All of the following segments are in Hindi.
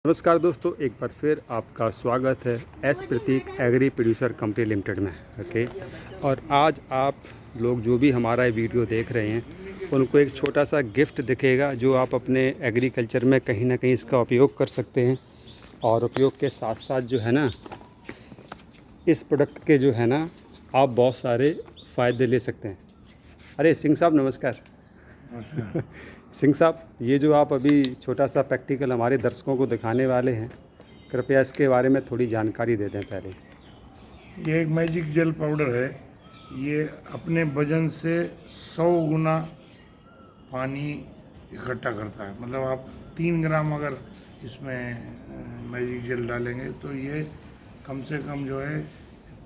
नमस्कार दोस्तों, एक बार फिर आपका स्वागत है एस प्रतीक एग्री प्रोड्यूसर कंपनी लिमिटेड में। ओके, और आज आप लोग जो भी हमारा ये वीडियो देख रहे हैं उनको एक छोटा सा गिफ्ट दिखेगा जो आप अपने एग्रीकल्चर में कहीं ना कहीं इसका उपयोग कर सकते हैं। और उपयोग के साथ साथ जो है ना, इस प्रोडक्ट के जो है ना, आप बहुत सारे फ़ायदे ले सकते हैं। अरे सिंह साहब नमस्कार। सिंह साहब, ये जो आप अभी छोटा सा प्रैक्टिकल हमारे दर्शकों को दिखाने वाले हैं, कृपया इसके बारे में थोड़ी जानकारी दे दें पहले। ये एक मैजिक जेल पाउडर है। ये अपने वजन से 100 गुना पानी इकट्ठा करता है। मतलब आप 3 ग्राम अगर इसमें मैजिक जेल डालेंगे तो ये कम से कम जो है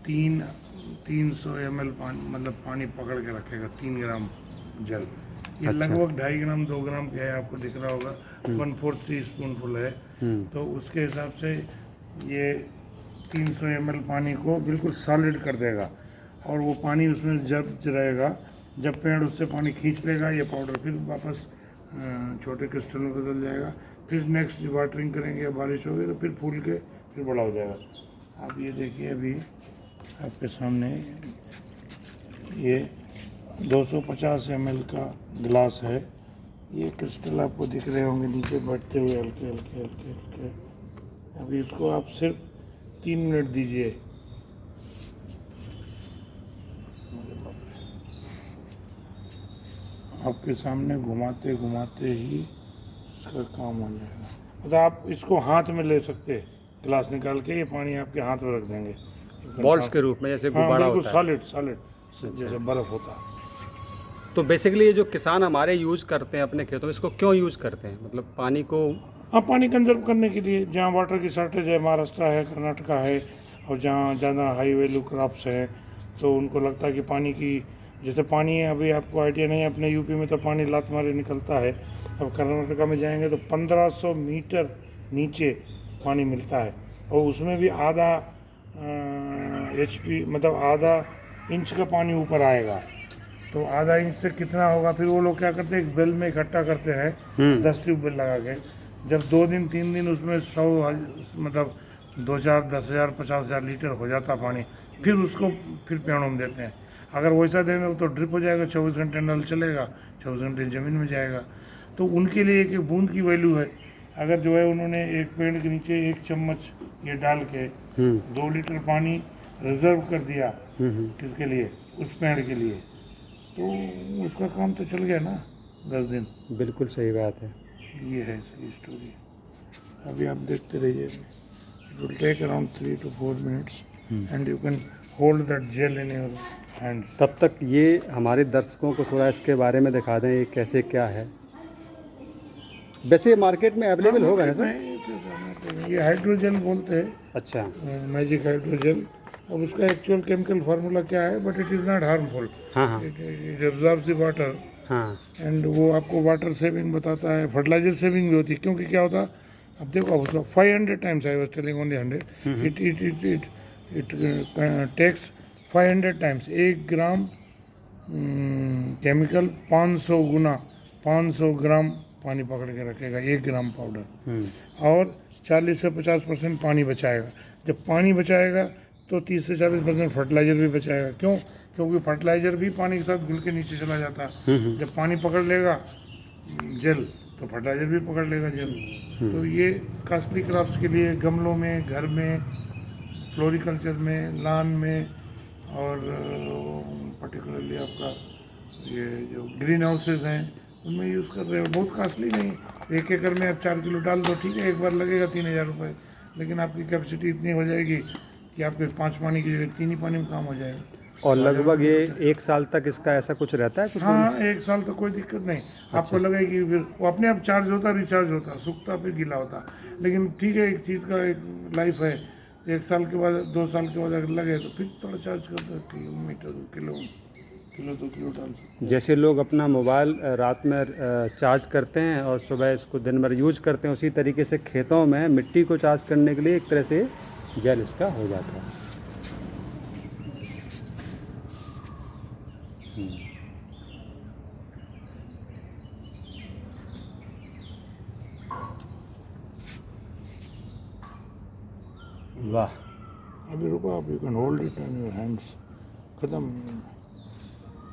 300 ml पानी, मतलब पानी पकड़ के रखेगा। 3 ग्राम जल ये अच्छा। लगभग 2.5 ग्राम 2 ग्राम का है, आपको दिख रहा होगा। 1/4 टी स्पून फुल है। तो उसके हिसाब से ये 300 ml पानी को बिल्कुल सॉलिड कर देगा और वो पानी उसमें जब रहेगा। जब पेड़ उससे पानी खींच लेगा ये पाउडर फिर वापस छोटे क्रिस्टल में बदल जाएगा। फिर नेक्स्ट वाटरिंग करेंगे या बारिश होगी तो फिर फूल के फिर बड़ा हो जाएगा। आप ये देखिए, अभी आपके सामने ये 250 ml का गिलास है। ये क्रिस्टल आपको दिख रहे होंगे नीचे बढ़ते हुए हल्के हल्के हल्के हल्के। अभी इसको आप सिर्फ 3 मिनट दीजिए। आपके सामने घुमाते घुमाते ही इसका काम हो जाएगा। मतलब आप इसको हाथ में ले सकते हैं, गिलास निकाल के ये पानी आपके हाथ में रख देंगे बॉल्स के रूप में, जैसे हाँ गुब्बारा बिल्कुल होता है। सॉलिड सॉलिड जैसे बर्फ होता है। तो बेसिकली ये जो किसान हमारे यूज़ करते हैं अपने खेतों में, इसको क्यों यूज़ करते हैं? मतलब पानी को हाँ, पानी कंजर्व करने के लिए। जहाँ वाटर की शॉर्टेज है, महाराष्ट्र है, कर्नाटका है, और जहाँ ज़्यादा हाई वैल्यू क्रॉप्स है, तो उनको लगता है कि पानी की, जैसे पानी है, अभी आपको आइडिया नहीं है, अपने यूपी में तो पानी लात मारे निकलता है। अब कर्नाटका में जाएंगे तो 1500 मीटर नीचे पानी मिलता है, और उसमें भी आधा HP, मतलब आधा इंच का पानी ऊपर आएगा। तो आधा इंच से कितना होगा, फिर वो लोग क्या करते हैं, एक बेल में इकट्ठा करते हैं 10 ट्यूबवेल लगा के। जब 2 दिन 3 दिन उसमें 100 मतलब 2,000 10,000 50,000 लीटर हो जाता पानी, फिर उसको फिर पेड़ों में देते हैं। अगर वैसा देंगे तो ड्रिप हो जाएगा, 24 घंटे नल चलेगा, 24 घंटे ज़मीन में जाएगा। तो उनके लिए एक बूंद की वैल्यू है। अगर जो है उन्होंने एक पेड़ के नीचे 1 चम्मच ये डाल के 2 लीटर पानी रिजर्व कर दिया, किसके लिए, उस पेड़ के लिए, तो उसका काम तो चल गया ना 10 दिन। बिल्कुल सही बात है। ये है इसकी स्टोरी। अभी आप देखते रहिए। It will take around 3 to 4 minutes and you can hold that gel in your hand. तब तक ये हमारे दर्शकों को थोड़ा इसके बारे में दिखा दें, ये कैसे क्या है। वैसे ये मार्केट में अवेलेबल होगा ना सर? ये हाइड्रोजन बोलते हैं, अच्छा। Magic hydrogen. अब उसका एक्चुअल केमिकल फार्मूला क्या है, but it is not harmful. हाँ हाँ इट एब्जॉर्ब्स द वाटर हाँ। एंड वो आपको वाटर सेविंग बताता है, फर्टिलाइजर सेविंग भी होती है। क्योंकि क्या होता, अब देखो, अब उसका 500 times, I was telling only 100, it takes 500 times. 1 gram chemical 500 गुना, 500 ग्राम पानी पकड़ के रखेगा 1 ग्राम पाउडर, और 40 से 50% पानी बचाएगा। जब पानी बचाएगा तो 30 से 40% फर्टिलाइजर भी बचाएगा। क्यों? क्योंकि फर्टिलाइजर भी पानी के साथ घुल के नीचे चला जाता है। जब पानी पकड़ लेगा जेल तो फर्टिलाइजर भी पकड़ लेगा जेल। तो ये कास्टली क्रॉप्स के लिए, गमलों में, घर में, फ्लोरिकल्चर में, लान में, और पर्टिकुलरली आपका ये जो ग्रीन हाउसेज हैं उनमें यूज़ कर रहे हो। बहुत कास्टली नहीं, 1 एकड़ में आप 4 किलो डाल दो, ठीक है, एक बार लगेगा 3,000 रुपये, लेकिन आपकी कैपेसिटी इतनी हो जाएगी कि आपके 5 पानी की जगह 3 ही पानी में काम हो जाएगा। और लगभग ये 1 साल तक इसका ऐसा कुछ रहता है कुछ? हाँ, 1 साल तक कोई दिक्कत नहीं। आपको लगेगा कि फिर वो अपने आप चार्ज होता, रिचार्ज होता, सूखता फिर गीला होता। लेकिन ठीक है, एक चीज़ का एक लाइफ है। 1 साल के बाद, 2 साल के बाद अगर लगे तो फिर थोड़ा चार्ज कर दो, किलोमीटर, किलो 2 किलो डाल। जैसे लोग अपना मोबाइल रात में चार्ज करते हैं और सुबह इसको दिन भर यूज करते हैं, उसी तरीके से खेतों में मिट्टी को चार्ज करने के लिए एक तरह से जेल इसका हो जाता है। वाह। अभी रुको आप, you can hold it in your hands. ख़त्म।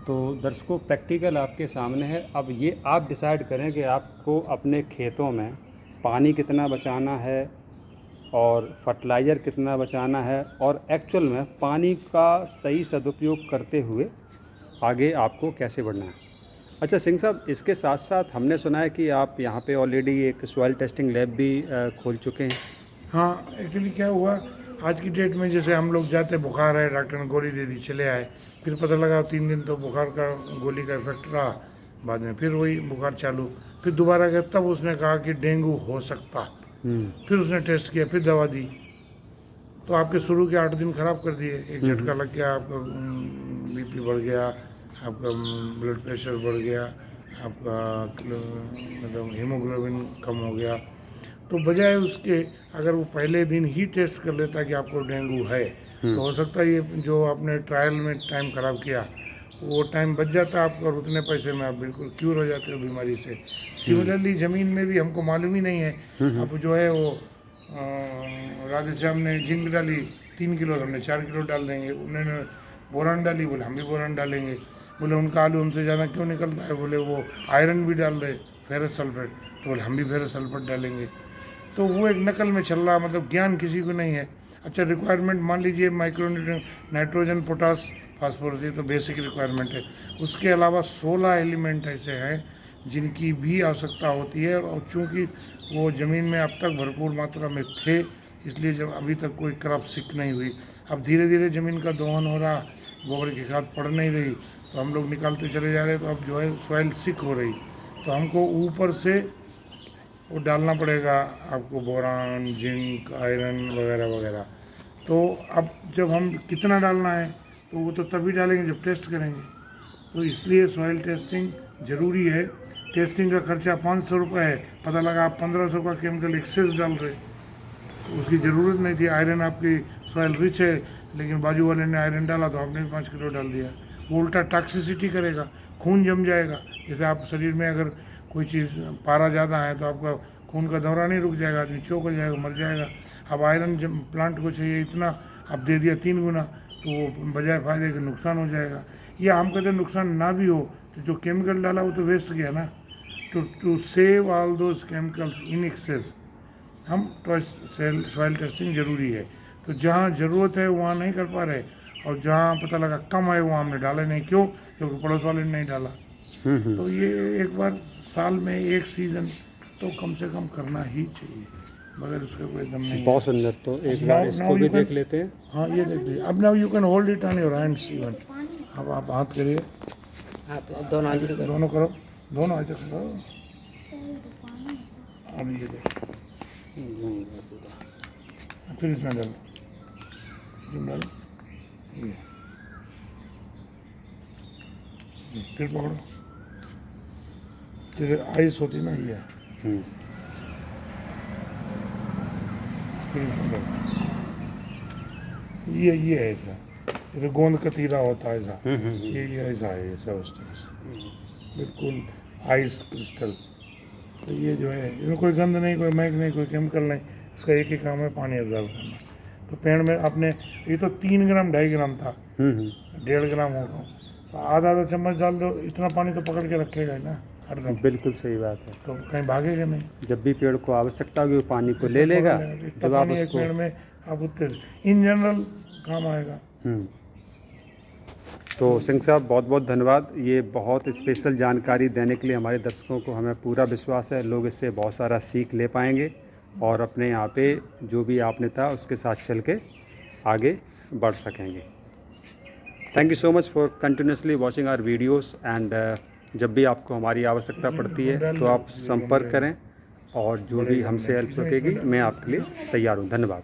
तो दर्शकों प्रैक्टिकल आपके सामने है। अब ये आप डिसाइड करें कि आपको अपने खेतों में पानी कितना बचाना है और फर्टिलाइज़र कितना बचाना है, और एक्चुअल में पानी का सही सदुपयोग करते हुए आगे आपको कैसे बढ़ना है। अच्छा सिंह साहब, इसके साथ साथ हमने सुना है कि आप यहाँ पे ऑलरेडी एक सॉइल टेस्टिंग लैब भी खोल चुके हैं। हाँ, एक्चुअली क्या हुआ, आज की डेट में जैसे हम लोग जाते, बुखार है, डॉक्टर ने गोली दे दी, चले आए, फिर पता लगा 3 दिन तो बुखार का गोली का इफेक्ट रहा, बाद में फिर वही बुखार चालू, फिर दोबारा गया, तब उसने कहा कि डेंगू हो सकता, फिर उसने टेस्ट किया, फिर दवा दी, तो आपके शुरू के 8 दिन खराब कर दिए। एक झटका लग गया, आपका बीपी बढ़ गया, आपका ब्लड प्रेशर बढ़ गया, आपका मतलब हीमोग्लोबिन कम हो गया। तो बजाय उसके अगर वो पहले दिन ही टेस्ट कर लेता कि आपको डेंगू है, तो हो सकता है ये जो आपने ट्रायल में टाइम ख़राब किया वो टाइम बच जाता आपका, और उतने पैसे में आप बिल्कुल क्यूर हो जाते हो बीमारी से। सिमिलरली ज़मीन में भी हमको मालूम ही नहीं है, अब जो है वो राधे श्याम ने जिंक डाली 3 किलो, हमने 4 किलो डाल देंगे, उन्होंने बोरान डाली, बोले हम भी बोरान डालेंगे, बोले उनका आलू हमसे ज़्यादा क्यों निकलता है, बोले वो आयरन भी डाल रहे फेरस सल्फेट, तो बोले हम भी फेरस सल्फेट डालेंगे। तो वो एक नकल में चल रहा, मतलब ज्ञान किसी को नहीं है। अच्छा, रिक्वायरमेंट मान लीजिए माइक्रोन्यूट्रिएंट, नाइट्रोजन, पोटास, फास्फोरस, ये तो बेसिक रिक्वायरमेंट है। उसके अलावा 16 एलिमेंट ऐसे हैं जिनकी भी आवश्यकता होती है, और चूँकि वो ज़मीन में अब तक भरपूर मात्रा में थे, इसलिए जब अभी तक कोई क्रॉप सिक नहीं हुई। अब धीरे धीरे ज़मीन का दोहन हो रहा, गोबर की खाद पड़ नहीं रही, तो हम लोग निकालते चले जा रहे, तो अब जो है सॉइल सिक हो रही, तो हमको ऊपर से वो डालना पड़ेगा आपको, बोरान, जिंक, आयरन वगैरह वगैरह। तो अब जब हम कितना डालना है तो वो तो तभी डालेंगे जब टेस्ट करेंगे, तो इसलिए सॉइल टेस्टिंग ज़रूरी है। टेस्टिंग का खर्चा 500 रुपये है, पता लगा आप 1500 का केमिकल एक्सेस डाल रहे, तो उसकी ज़रूरत नहीं थी। आयरन आपकी सॉइल रिच है, लेकिन बाजू वाले ने आयरन डाला तो आपने भी 5 किलो डाल दिया, वो उल्टा टॉक्सिसिटी करेगा, खून जम जाएगा। जैसे आप शरीर में अगर कोई चीज़ पारा ज़्यादा है तो आपका खून का दौरा नहीं रुक जाएगा, आदमी चौक हो जाएगा, मर जाएगा। अब आयरन जब प्लांट को चाहिए इतना, अब दे दिया 3 गुना, तो वो बजाय फ़ायदे के नुकसान हो जाएगा। या हम कहते हैं नुकसान ना भी हो तो जो केमिकल डाला वो तो वेस्ट गया ना। To save all those chemicals in excess, हम सॉइल टेस्टिंग ज़रूरी है। तो जहाँ ज़रूरत है वहाँ नहीं कर पा रहे, और जहाँ पता लगा कम है वहाँ हमने डाले नहीं, क्यों? क्योंकि पड़ोस वाले ने नहीं डाला। तो ये एक बार साल में एक सीज़न तो कम से कम करना ही चाहिए, मगर उसका कोई दम नहीं है। बहुत सुंदर। तो एक बार इसको भी देख लेते हैं। हाँ, ये देख लीजिए। अब now you can hold it on your hands even. अब आप हाथ करिए, दोनों करो, दोनों ऐसे करो। अब ये देखो, फिर इसमें डालो, इसमें डालो, ये फिर पकड़ो, जैसे आइस होती ना, ये फिर इसमें डालो, ये ऐसा जैसे गोंद कतीरा होता है ऐसा, ये ऐसा है, ऐसा उस बिल्कुल आइस क्रिस्टल। तो ये जो है इसमें कोई गंध नहीं, कोई महक नहीं, कोई केमिकल नहीं, इसका एक ही काम है पानी ऑब्जर्व करना। तो पेड़ में आपने, ये तो 3 ग्राम 2.5 ग्राम था, 1.5 ग्राम होगा, तो आधा चम्मच डाल दो, इतना पानी तो पकड़ के रखेगा ही ना हरदम। बिल्कुल सही बात है। तो कहीं भागेगा नहीं, जब भी पेड़ को आवश्यकता होगी वो पानी को ले लेगा, जब आप एक पेड़ में आप उतने इन जनरल काम आएगा। तो सिंह साहब बहुत बहुत धन्यवाद, ये बहुत स्पेशल जानकारी देने के लिए हमारे दर्शकों को। हमें पूरा विश्वास है लोग इससे बहुत सारा सीख ले पाएंगे, और अपने यहाँ पे जो भी आपने था उसके साथ चल के आगे बढ़ सकेंगे। Thank you so much for continuously watching our videos, and जब भी आपको हमारी आवश्यकता पड़ती है तो आप संपर्क करें, और जो भी हमसे हेल्प सकेगी मैं आपके लिए तैयार हूँ। धन्यवाद।